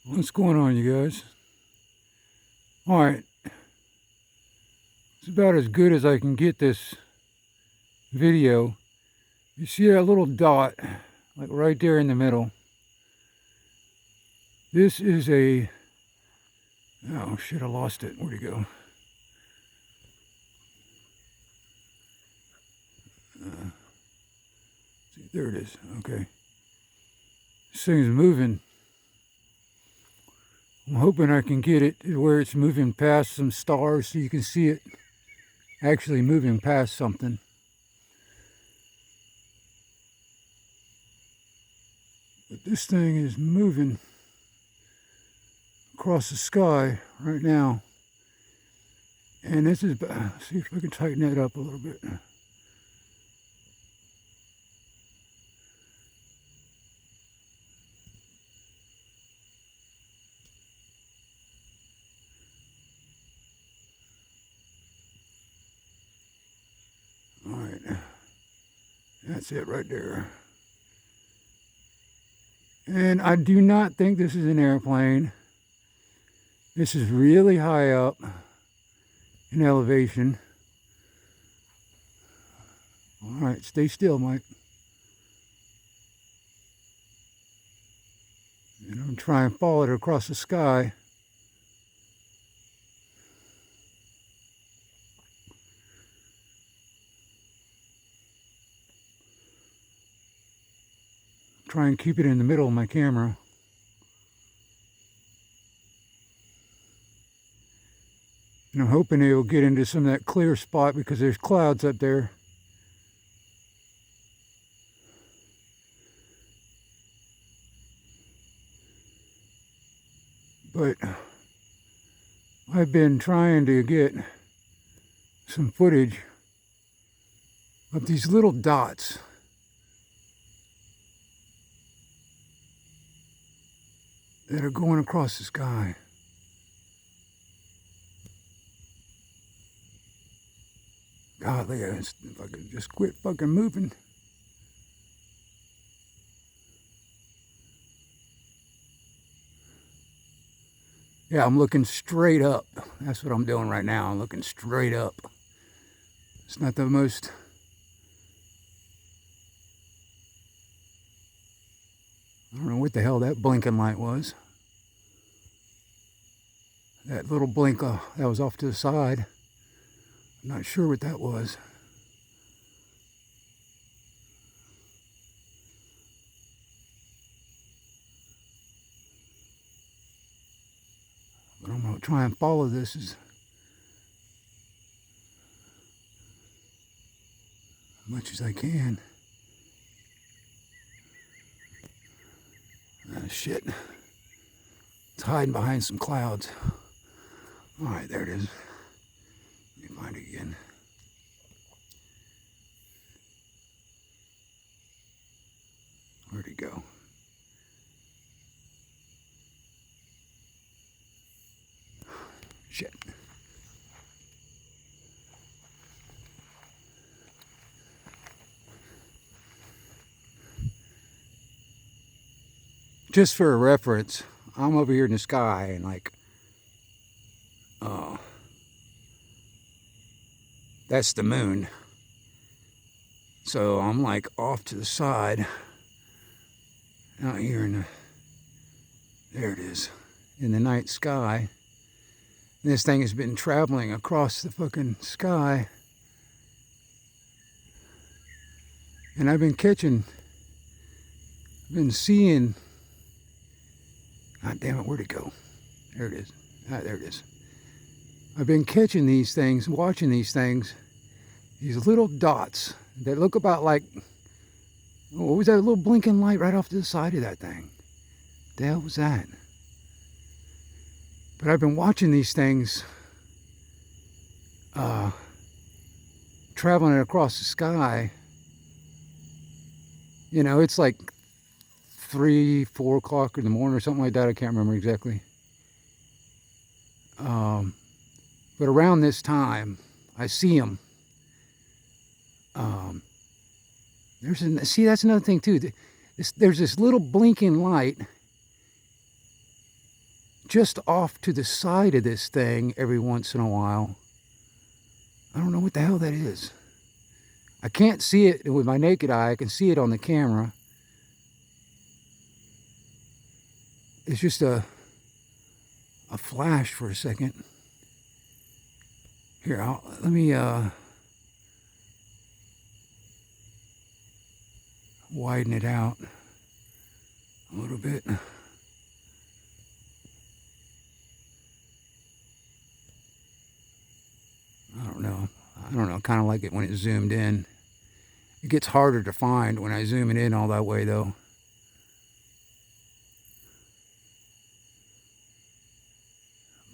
What's going on, you guys? Alright, it's about as good as I can get this video. You see that little dot, like right there in the middle? This is a... Oh shit, I lost it. Where'd it go? See, there it is. Okay. This thing's moving. I'm hoping I can get it to where it's moving past some stars so you can see it actually moving past something. But this thing is moving across the sky right now. And this is, see if I can tighten that up a little bit. All right, that's it right there. And I do not think this is an airplane. This is really high up in elevation. All right, stay still, Mike. And I'm trying to follow it across the sky. Try and keep it in the middle of my camera. And I'm hoping it will get into some of that clear spot because there's clouds up there. But I've been trying to get some footage of these little dots that are going across the sky. Golly, if I could just quit fucking moving. Yeah, I'm looking straight up. That's what I'm doing right now. I'm looking straight up. It's not the most... I don't know what the hell that blinking light was. That little blink that was off to the side. I'm not sure what that was. But I'm going to try and follow this as much as I can. Shit. It's hiding behind some clouds. Alright, there it is. Let me find it again. Where'd it go? Shit. Just for a reference, I'm over here in the sky and like, that's the moon. So I'm like off to the side, out here in the, there it is, in the night sky. And this thing has been traveling across the fucking sky. And I've been seeing, God damn it, where'd it go? There it is. Ah, there it is. I've been catching these things, watching these things, these little dots that look about like, what was that little blinking light right off to the side of that thing? What the hell was that? But I've been watching these things traveling across the sky. You know, it's like 3, 4 o'clock in the morning or something like that. I can't remember exactly. But around this time, I see them. See, that's another thing too. There's this little blinking light just off to the side of this thing every once in a while. I don't know what the hell that is. I can't see it with my naked eye. I can see it on the camera. It's just a flash for a second. Here, let me widen it out a little bit. I don't know. I kind of like it when it's zoomed in. It gets harder to find when I zoom it in all that way, though.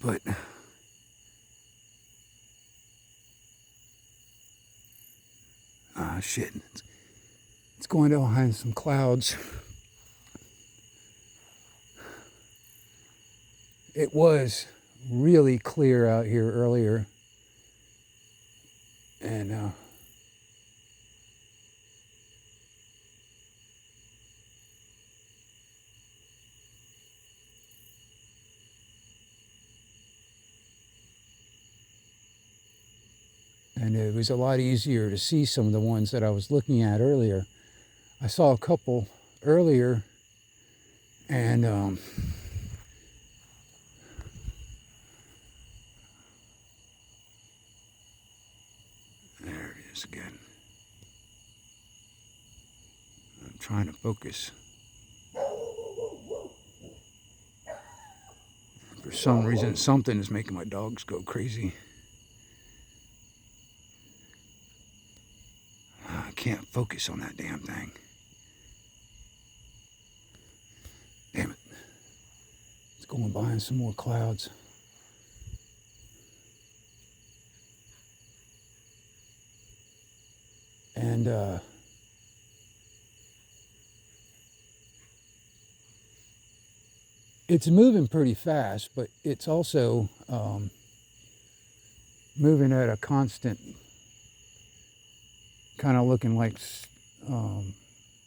But shit, it's going behind some clouds. It was really clear out here earlier, and it was a lot easier to see some of the ones that I was looking at earlier. I saw a couple earlier, and there it is again. I'm trying to focus. For some reason, something is making my dogs go crazy. I can't focus on that damn thing. Damn it. It's going behind some more clouds. And it's moving pretty fast, but it's also moving at a constant, kind of looking like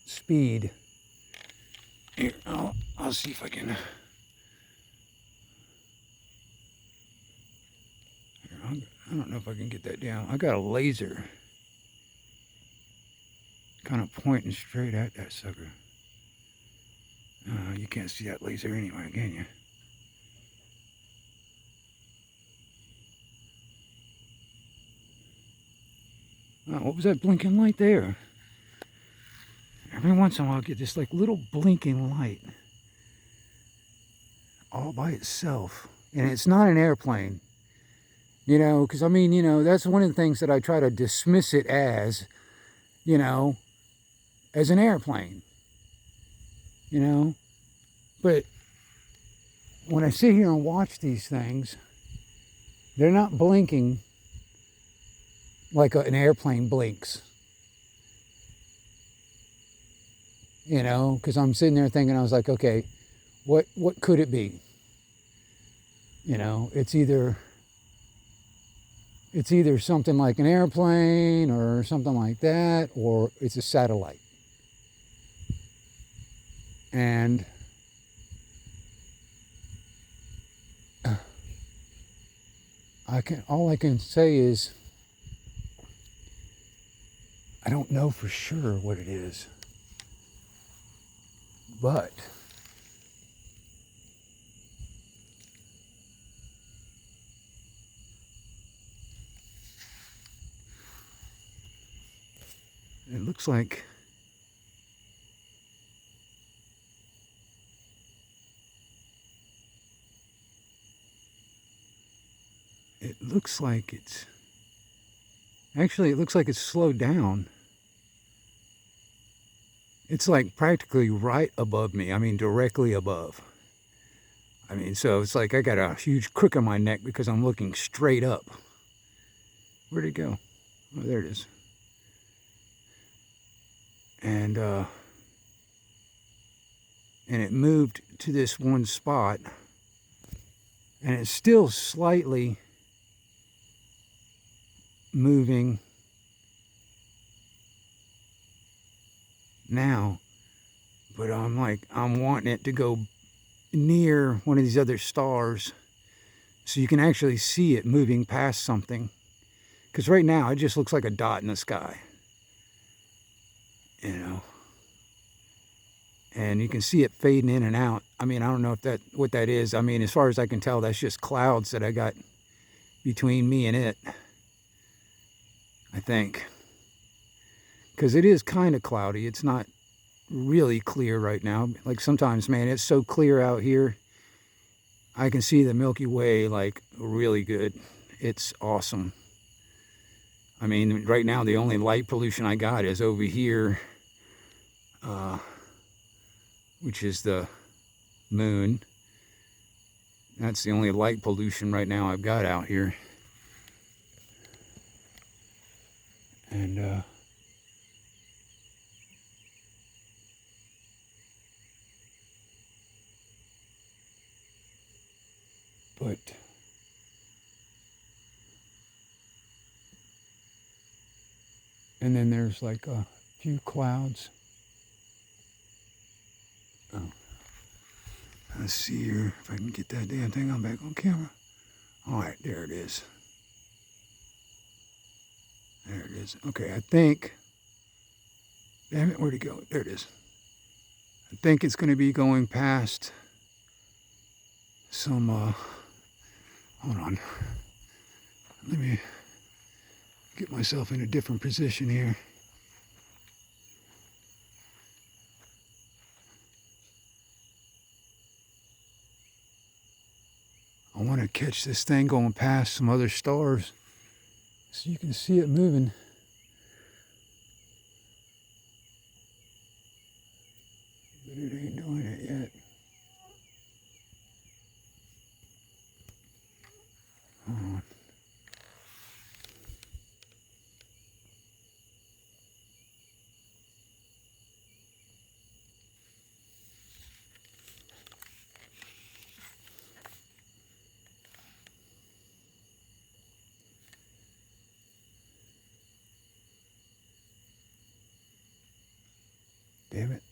speed. Here, I'll see if I can. Here, I don't know if I can get that down. I got a laser kind of pointing straight at that sucker. You can't see that laser anyway, can you? What was that blinking light there? Every once in a while I get this like little blinking light all by itself. And it's not an airplane. You know, because I mean, you know, that's one of the things that I try to dismiss it as, you know, as an airplane. You know? But when I sit here and watch these things, they're not blinking like an airplane blinks. You know, because I'm sitting there thinking, I was like, okay, what could it be? You know, it's either something like an airplane or something like that, or it's a satellite. And all I can say is I don't know for sure what it is. But it looks like it's actually, it looks like it's slowed down. It's like practically right above me. I mean, directly above. I mean, so it's like I got a huge crook in my neck because I'm looking straight up. Where'd it go? Oh, there it is. And it moved to this one spot, and it's still slightly moving now, but I'm wanting it to go near one of these other stars, so you can actually see it moving past something. Because right now it just looks like a dot in the sky, you know. And you can see it fading in and out. I mean, I don't know what that is. I mean, as far as I can tell, that's just clouds that I got between me and it, I think. Because it is kind of cloudy. It's not really clear right now. Like sometimes, man, it's so clear out here. I can see the Milky Way like really good. It's awesome. I mean, right now the only light pollution I got is over here, which is the moon. That's the only light pollution right now I've got out here. And but and then there's like a few clouds. Oh, let's see here if I can get that damn thing on back on camera. All right, there it is. There it is. Okay, I think. Damn it, where'd it go? There it is. I think it's going to be going past some. Hold on. Let me get myself in a different position here. I want to catch this thing going past some other stars so you can see it moving. But it ain't doing it yet. Hold on. Damn it.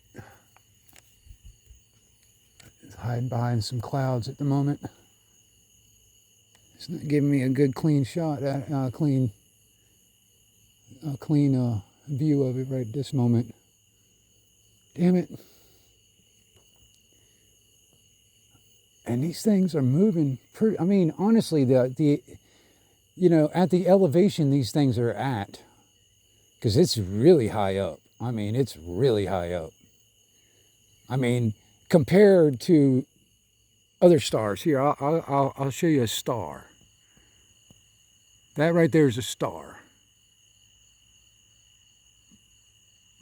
It's hiding behind some clouds at the moment. It's not giving me a good clean shot, clean view of it right at this moment. Damn it. And these things are moving pretty, I mean, honestly, the you know, at the elevation these things are at, because it's really high up. I mean, it's really high up. I mean, compared to other stars. Here, I'll show you a star. That right there is a star.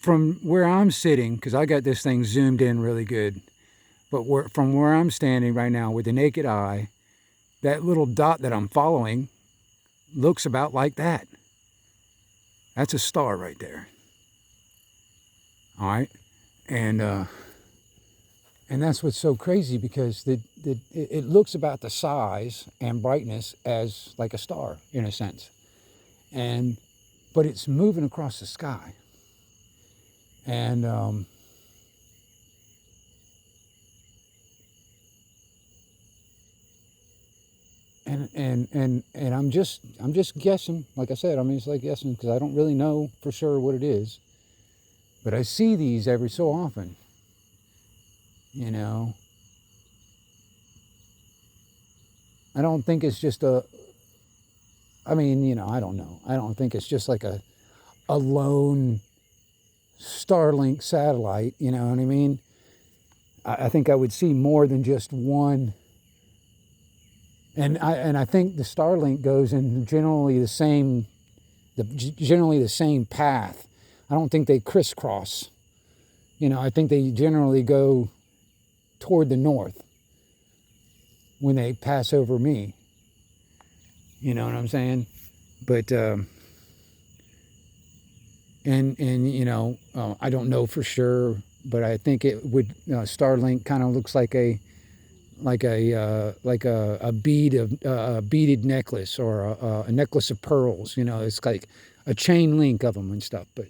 From where I'm sitting, because I got this thing zoomed in really good, but from where I'm standing right now with the naked eye, that little dot that I'm following looks about like that. That's a star right there. All right, and that's what's so crazy, because it looks about the size and brightness as like a star in a sense, but it's moving across the sky, and I'm just guessing. Like I said, I mean, it's like guessing because I don't really know for sure what it is. But I see these every so often, you know. I don't think it's just I mean, you know, I don't know. I don't think it's just like a lone Starlink satellite, you know what I mean? I think I would see more than just one. And I think the Starlink goes in generally the same path. I don't think they crisscross. You know, I think they generally go toward the north when they pass over me. You know what I'm saying? But and you know, I don't know for sure, but I think it would. Starlink kind of looks like a beaded necklace, or a necklace of pearls. You know, it's like a chain link of them and stuff. But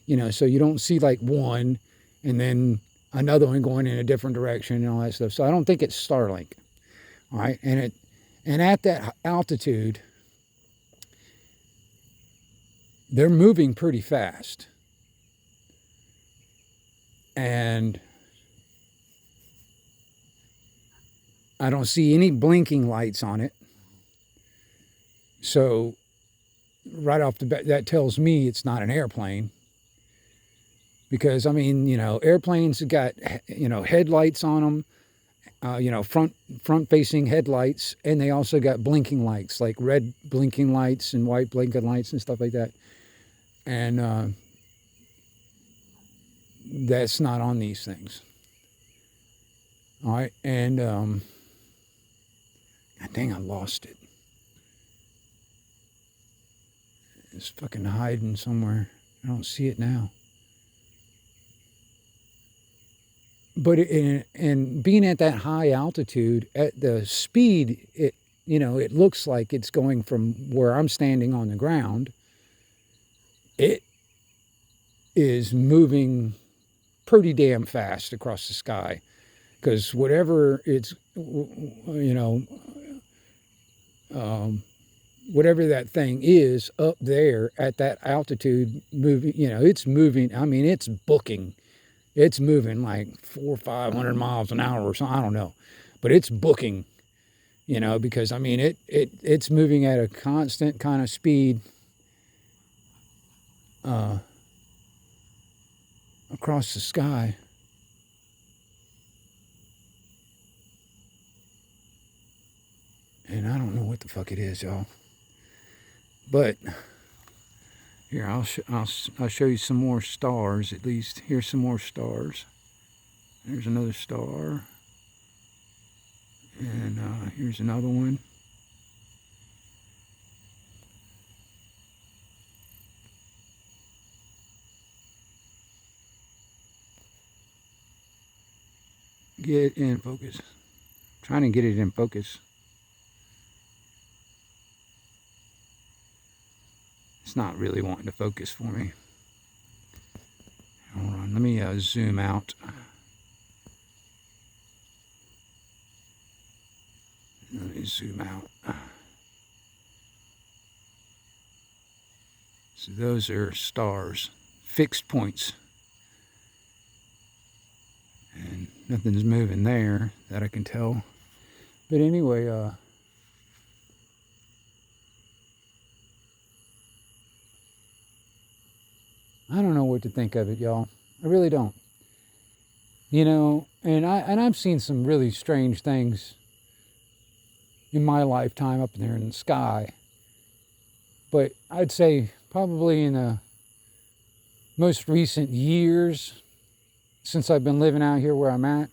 you know, so you don't see like one and then another one going in a different direction and all that stuff. So I don't think it's Starlink. All right, and at that altitude, they're moving pretty fast, and I don't see any blinking lights on it. So right off the bat, that tells me it's not an airplane. Because, I mean, airplanes have got, headlights on them, front-facing headlights, and they also got blinking lights, like red blinking lights and white blinking lights and stuff like that. And that's not on these things. All right, and God dang, I lost it. It's fucking hiding somewhere. I don't see it now. But and being at that high altitude, at the speed, it looks like it's going from where I'm standing on the ground. It is moving pretty damn fast across the sky, because whatever it's, whatever that thing is up there at that altitude, moving, it's moving. I mean, it's booking. It's moving like 400 or 500 miles an hour or something. I don't know, but it's booking, because I mean, it's moving at a constant kind of speed across the sky. And I don't know what the fuck it is, y'all. But here, I'll show you some more stars, at least. Here's some more stars. There's another star. And here's another one. Get in focus. Trying to get it in focus. It's not really wanting to focus for me. Hold on, let me zoom out. Let me zoom out. So those are stars, fixed points. And nothing's moving there that I can tell. But anyway, I don't know what to think of it, y'all. I really don't. And I've seen some really strange things in my lifetime up there in the sky. But I'd say probably in the most recent years, since I've been living out here where I'm at,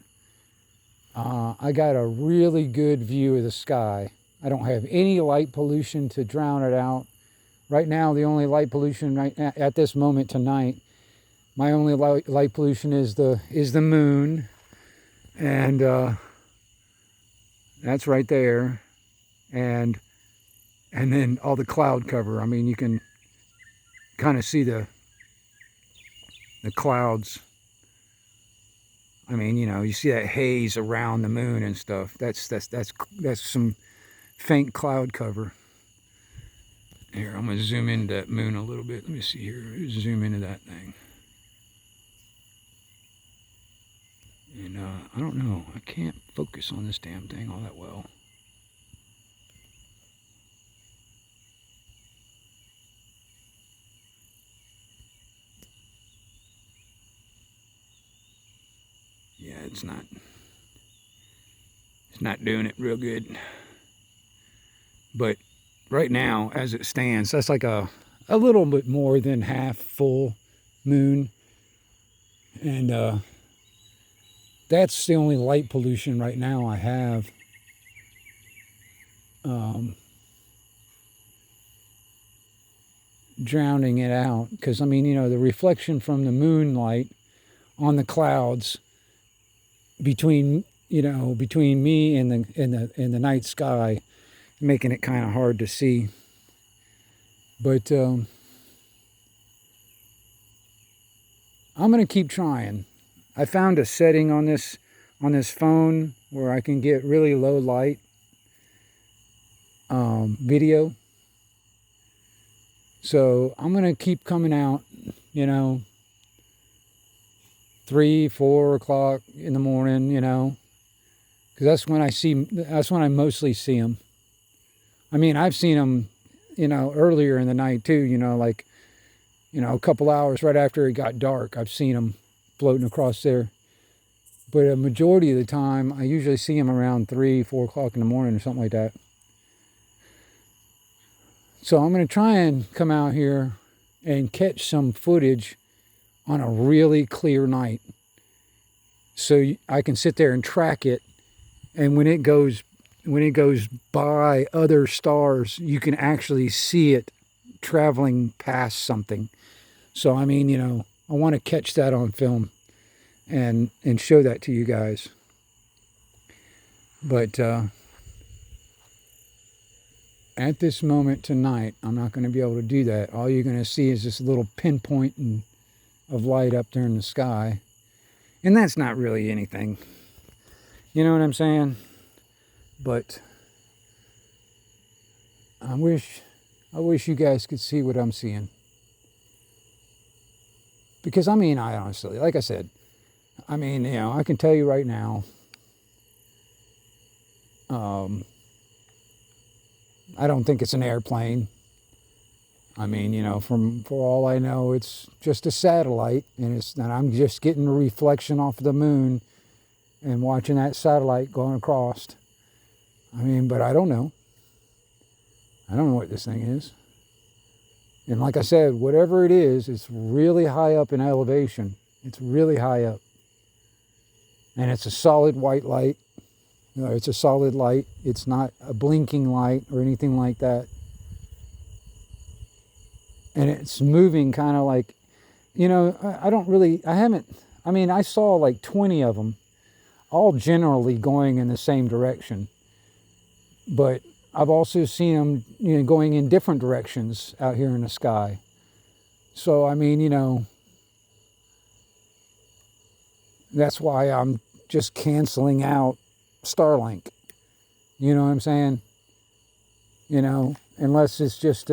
I got a really good view of the sky. I don't have any light pollution to drown it out. Right now, the only light pollution at this moment tonight, my only light pollution is the moon, and that's right there, and then all the cloud cover. I mean, you can kind of see the clouds. I mean, you see that haze around the moon and stuff. That's some faint cloud cover. Here, I'm going to zoom into that moon a little bit. Let me see here. Zoom into that thing. And I don't know. I can't focus on this damn thing all that well. Yeah, it's not doing it real good. But right now, as it stands, that's like a little bit more than half full moon. And that's the only light pollution right now I have. Drowning it out. Because, I mean, the reflection from the moonlight on the clouds between me and the night sky, making it kind of hard to see. But I'm going to keep trying. I found a setting on this phone where I can get really low light video. So I'm gonna keep coming out, 3, 4 o'clock in the morning, because that's when I mostly see them. I mean, I've seen them, earlier in the night too, like, a couple hours right after it got dark. I've seen them floating across there. But a majority of the time, I usually see them around 3, 4 o'clock in the morning or something like that. So I'm going to try and come out here and catch some footage on a really clear night. So I can sit there and track it. And when it goes by other stars, you can actually see it traveling past something. So, I mean, I want to catch that on film and show that to you guys. But at this moment tonight, I'm not going to be able to do that. All you're going to see is this little pinpoint of light up there in the sky. And that's not really anything. You know what I'm saying? But I wish you guys could see what I'm seeing. Because, I mean, I honestly, like I said, I mean, I can tell you right now, I don't think it's an airplane. I mean, for all I know, it's just a satellite, and I'm just getting a reflection off of the moon and watching that satellite going across. I mean, but I don't know. I don't know what this thing is. And like I said, whatever it is, it's really high up in elevation. It's really high up. And it's a solid white light. It's a solid light. It's not a blinking light or anything like that. And it's moving kind of like, I saw like 20 of them, all generally going in the same direction. But I've also seen them, going in different directions out here in the sky. So, I mean, that's why I'm just canceling out Starlink. You know what I'm saying? Unless it's just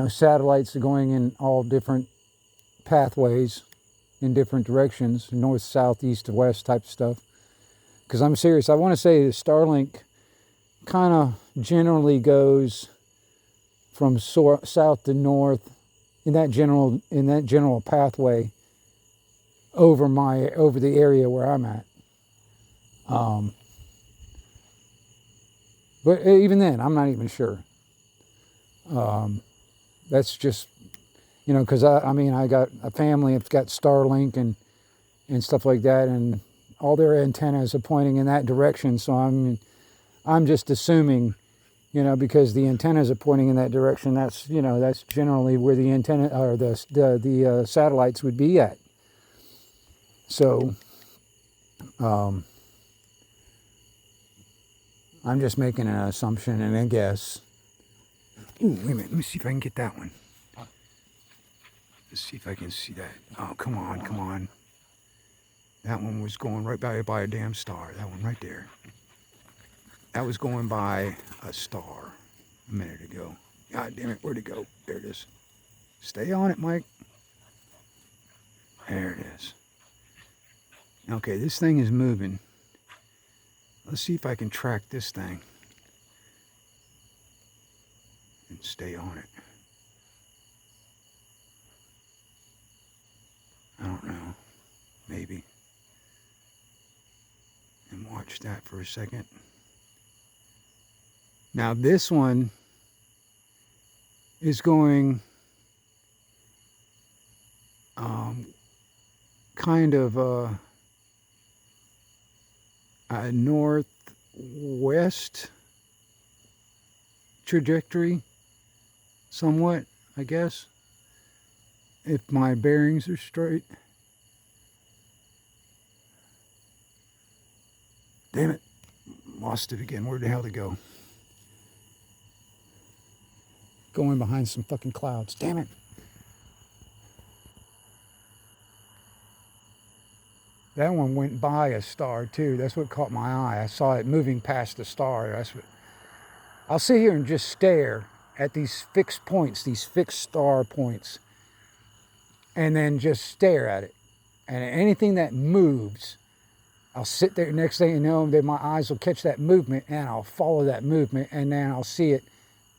satellites are going in all different pathways in different directions, north, south, east to west type of stuff. Because I'm serious. I want to say Starlink kind of generally goes from south to north in that general pathway over the area where I'm at. But even then, I'm not even sure. That's just, because I got a family that's got Starlink and stuff like that, and all their antennas are pointing in that direction. So I'm just assuming, because the antennas are pointing in that direction, that's generally where the antenna or the satellites would be at. So, I'm just making an assumption and a guess. Ooh, wait a minute. Let me see if I can get that one. Let's see if I can see that. Oh, come on. That one was going right by a damn star. That one right there. That was going by a star a minute ago. God damn it, where'd it go? There it is. Stay on it, Mike. There it is. Okay, this thing is moving. Let's see if I can track this thing and stay on it. I don't know. Maybe. And watch that for a second. Now this one is going kind of a northwest trajectory, somewhat, I guess, if my bearings are straight. Damn it, lost it again. Where the hell did it go? Going behind some fucking clouds. Damn it. That one went by a star too. That's what caught my eye. I saw it moving past the star. I'll sit here and just stare at these fixed points, these fixed star points, and then just stare at it. And anything that moves, I'll sit there. Next thing you know, then my eyes will catch that movement, and I'll follow that movement, and then I'll see it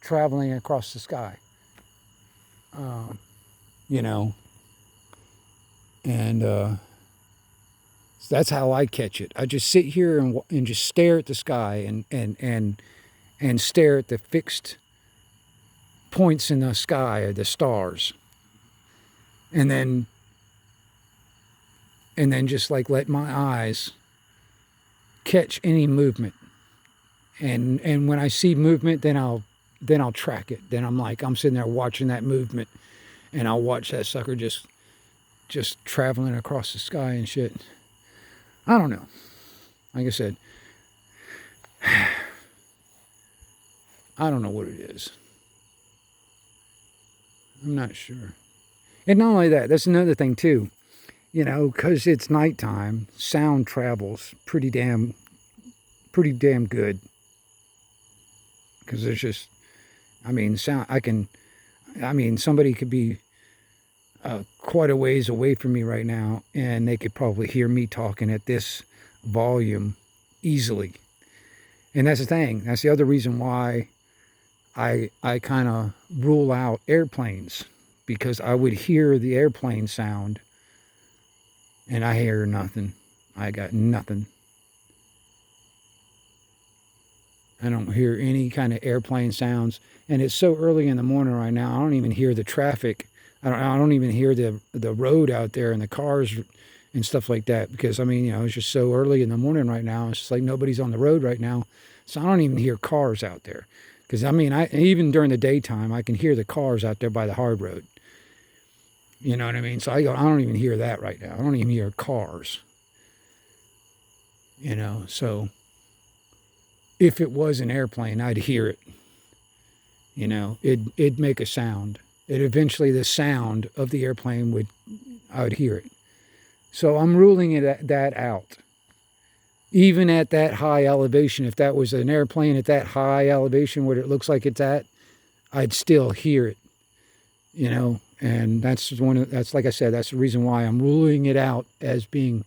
traveling across the sky. You know, and so that's how I catch it. I just sit here and just stare at the sky and stare at the fixed points in the sky, the stars, and then just like let my eyes catch any movement, and when I see movement, then I'll track it. Then I'm sitting there watching that movement, and I'll watch that sucker just traveling across the sky and shit. I don't know. Like I said, I don't know what it is. I'm not sure. And not only that, that's another thing too. You know, because it's nighttime, sound travels pretty damn good. Because there's just, somebody could be quite a ways away from me right now, and they could probably hear me talking at this volume easily. And that's the thing. That's the other reason why I kind of rule out airplanes, because I would hear the airplane sound, and I hear nothing. I got nothing. I don't hear any kind of airplane sounds, and it's so early in the morning right now. I don't even hear the traffic. I don't even hear the road out there and the cars and stuff like that, because it's just so early in the morning right now. It's just like nobody's on the road right now, so I don't even hear cars out there. Because even during the daytime, I can hear the cars out there by the hard road. You know what I mean? So I don't even hear that right now. I don't even hear cars. You know, so if it was an airplane, I'd hear it. You know, it'd make a sound. Eventually the sound of the airplane I would hear it. So I'm ruling that out. Even at that high elevation, if that was an airplane at that high elevation where it looks like it's at, I'd still hear it. You know, and that's like I said, that's the reason why I'm ruling it out as being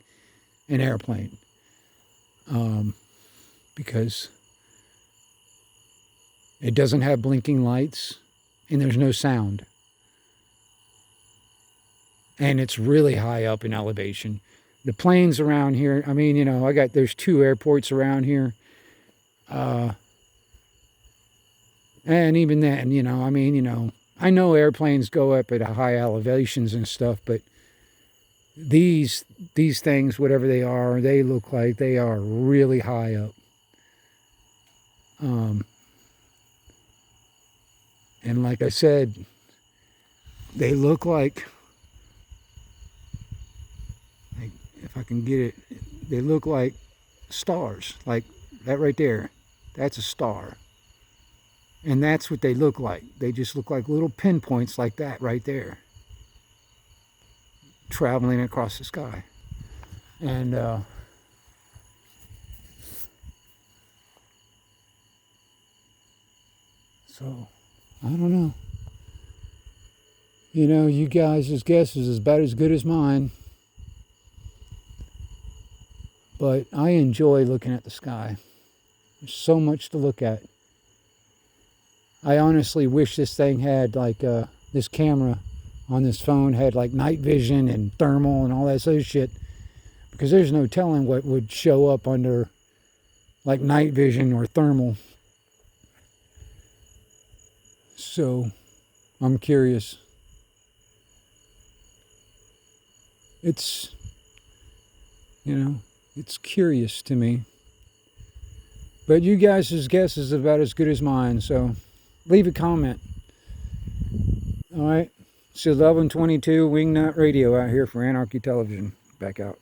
an airplane. Because it doesn't have blinking lights and there's no sound. And it's really high up in elevation. The planes around here, there's 2 airports around here. And even then, I know airplanes go up at high elevations and stuff, but these things, whatever they are, they look like they are really high up. And like I said, they look like, if I can get it, they look like stars. Like that right there, that's a star. And that's what they look like. They just look like little pinpoints like that right there, traveling across the sky. And so, I don't know. You guys' guess is about as good as mine. But I enjoy looking at the sky. There's so much to look at. I honestly wish this thing had this camera on this phone had night vision and thermal and all that sort of shit, because there's no telling what would show up under night vision or thermal. So I'm curious. It's curious to me. But you guys' guess is about as good as mine, so leave a comment. All right. It's 11:22 Wingnut Radio out here for Anarchy Television. Back out.